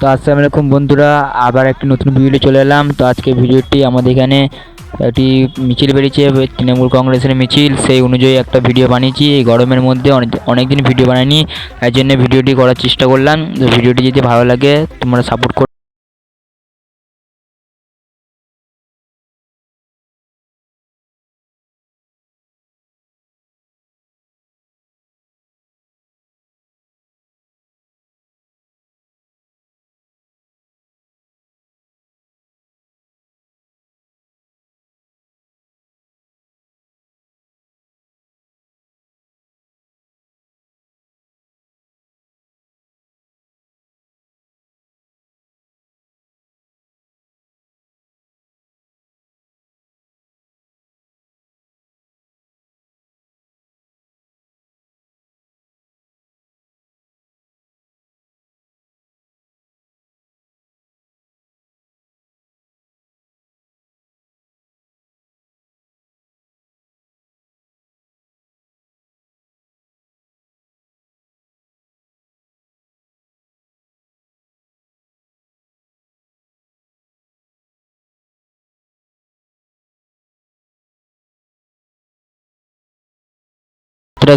তো আসসালামু আলাইকুম বন্ধুরা, আবার একটি নতুন ভিডিও চলে এলাম। তো আজকে ভিডিওটি আমাদের এখানে একটি মিছিল বেরিয়েছে, তৃণমূল কংগ্রেসের মিছিল, সেই অনুযায়ী একটা ভিডিও বানিয়েছি। এই গরমের মধ্যে অনেকদিন ভিডিও বানাইনি, তাই জন্য ভিডিওটি করার চেষ্টা করলাম। তো ভিডিওটি যদি ভালো লাগে তোমরা সাপোর্ট করো।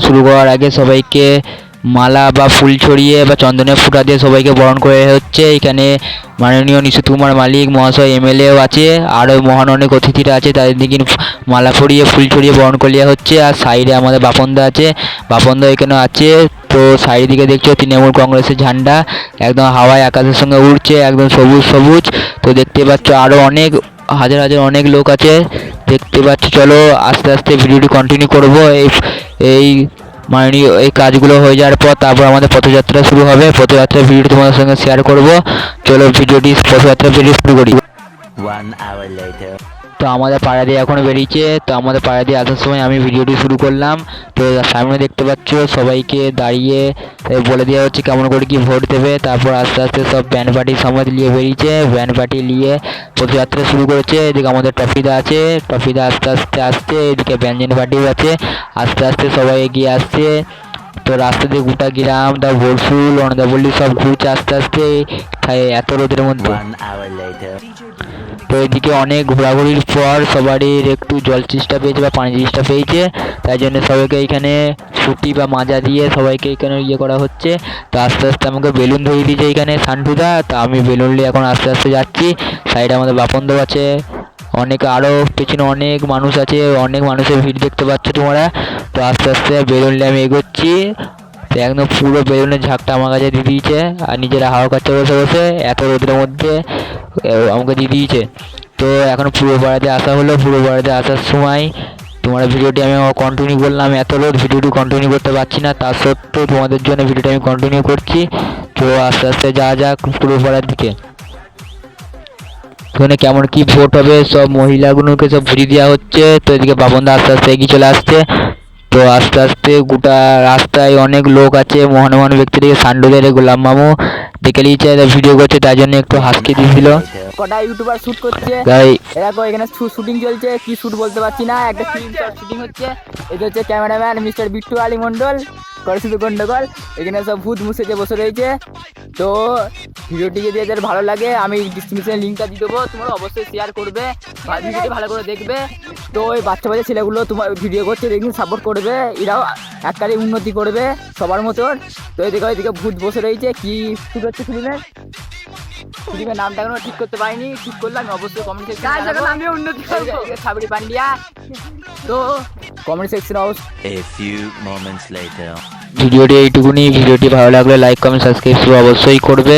শুরু করার আগে সবাইকে মালা বা ফুল ছড়িয়ে বা চন্দনের ফুটা দিয়ে সবাইকে বরণ করে হচ্ছে। এখানে মাননীয় নিশীথ কুমার মালিক মহাশয় এমএলএও আছে, আরও মহান অনেক অতিথিরা আছে, তাদের দিকে মালা পরিয়ে ফুল ছড়িয়ে বরণ করে হচ্ছে। আর সাইডে আমাদের বাপনদা আছে, বাপনদা এখানে আছে। তো সাইড দিকে দেখছো তৃণমূল কংগ্রেসের ঝান্ডা একদম হাওয়ায় আকাশের সঙ্গে উড়ছে, একদম সবুজ সবুজ। তো দেখতে পাচ্ছ আরও অনেক হাজার হাজার অনেক লোক আছে দেখতে পাচ্ছ। চলো আস্তে আস্তে ভিডিওটি কন্টিনিউ করবো। এই মাননীয় এই কাজগুলো হয়ে যাওয়ার পর তারপর আমাদের পথযাত্রা শুরু হবে। পথযাত্রার ভিডিওটি তোমাদের সঙ্গে শেয়ার করব। চলো ভিডিওটি পথযাত্রার ভিডিও শুরু করি। তো আমাদের পাড়া দিয়ে এখন বেরিয়েছে। তো আমাদের পাড়া দিয়ে আসার সময় আমি ভিডিওটি শুরু করলাম। তো সামনে দেখতে পাচ্ছ সবাইকে দাঁড়িয়ে বলে দেওয়া হচ্ছে কেমন করে কি ভোট দেবে। তারপর আস্তে আস্তে সব ব্যান্ড পার্টি সমাজ নিয়ে বেরিয়েছে, ব্যান্ড পার্টি নিয়ে পথযাত্রা শুরু করেছে। এদিকে আমাদের ট্রফিদা আছে, ট্রফিদা আস্তে আস্তে আসছে। এদিকে ব্যঞ্জন পার্টিও আছে, আস্তে আস্তে সবাই এগিয়ে আসছে। তো রাস্তা দিয়ে গোটা গ্রাম দা বরসুল অনদাবল্লি সব ঘুরছে আস্তে আস্তে এত রোদের মধ্যে। তো এদিকে অনেক ঘোরাঘুরির পর সবারই একটু জল চেষ্টা পেয়েছে বা পানি চেষ্টা পেয়েছে, তাই জন্য সবাইকে এখানে ছুটি বা মাজা দিয়ে সবাইকে এখানে করা হচ্ছে। তো আস্তে আস্তে আমাকে বেলুন ধরিয়ে দিয়েছে এখানে সান্টুদা। তো আমি বেলুন নিয়ে এখন আস্তে আস্তে যাচ্ছি। সাইডে আমাদের বাপনদা আছে, অনেক আরও পেছনে অনেক মানুষ আছে, অনেক মানুষের ভিড় দেখতে পাচ্ছ তোমরা। তো আস্তে আস্তে বেলুন নিয়ে আমি এগোচ্ছি। তো একদম পুরো বেলুনের ঝাঁকটা আমার কাছে দিয়ে দিয়েছে, আর নিজেরা হাওয়া খাচ্ছে বসে বসে এত রোদের মধ্যে আমাকে দিয়ে দিয়েছে। তো এখন পূর্ব পাড়াতে আসা হলো। পূর্ব পাড়াতে আসার সময় তোমার ভিডিওটি আমি কন্টিনিউ করলাম। এত রোদ ভিডিওটি কন্টিনিউ করতে পারছি না, তা সত্ত্বেও তোমাদের জন্য ভিডিওটি আমি কন্টিনিউ করছি। তো আস্তে আস্তে যাওয়া যাক পূর্ব পাড়ার দিকে। ওখানে কেমন কি ভোট হবে সব মহিলাগুলোকে সব বুঝিয়ে দেওয়া হচ্ছে। তো এদিকে বাবনদা আস্তে আস্তে এগিয়ে চলে আসছে। তো আস্তে আস্তে গোটা রাস্তায় অনেক লোক আছে, মহান মহান ব্যক্তি থেকে সান্ডুদের গোলাম মামু দেখে নিয়েছে, ভিডিও করছে, তাই জন্য একটু হাসকে দিয়েছিল। কটা ইউটিউবার শুট করছে, তাই এরকম এখানে শুটিং চলছে, কি শুট বলতে পারছি না, একটা ফিল্ম শুটিং হচ্ছে। এটা হচ্ছে ক্যামেরাম্যান মিস্টার বিট্টু আলী মন্ডল, করে শুধু গন্ডগোল। এখানে সব ভূত মুসেছে বসে রয়েছে। তো ভিডিওটি যদি এদের ভালো লাগে আমি ডিসক্রিপশনে লিঙ্কটা দিয়ে দেবো, তোমরা অবশ্যই শেয়ার করবে, ভিডিওটি ভালো করে দেখবে। তো ওই বাচ্চা বাচ্চা ছেলেগুলো তোমার ভিডিও করছে, দেখুন সাপোর্ট করবে, এরাও একটারই উন্নতি করবে সবার মতন। তো এদিকে ভূত বসে রয়েছে, কি শুট হচ্ছে ফিল্মের নামটা এখনো ঠিক করতে পারিনি, ঠিক করলে আমি অবশ্যই কমেন্ট সেকশনে আমি উন্নতি করব। সাবরি পান্ডিয়া। তো কমেন্ট সেকশনে ভিডিওটি এইটুকুনি। ভিডিওটি ভালো লাগলে লাইক কমেন্ট সাবস্ক্রাইব অবশ্যই করবে।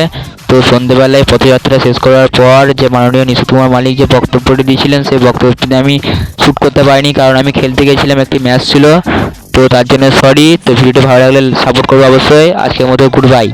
তো সন্ধ্যেবেলায় পথযাত্রা শেষ করার পর যে মাননীয় নিশীথ কুমার মালিক যে বক্তব্যটি দিয়েছিলেন, সেই বক্তব্যটি আমি শ্যুট করতে পারিনি, কারণ আমি খেলতে গেছিলাম, একটি ম্যাচ ছিল। তো তার জন্য সরি। তো ভিডিওটি ভালো লাগলে সাপোর্ট করবে অবশ্যই। আজকের মতো গুড বাই।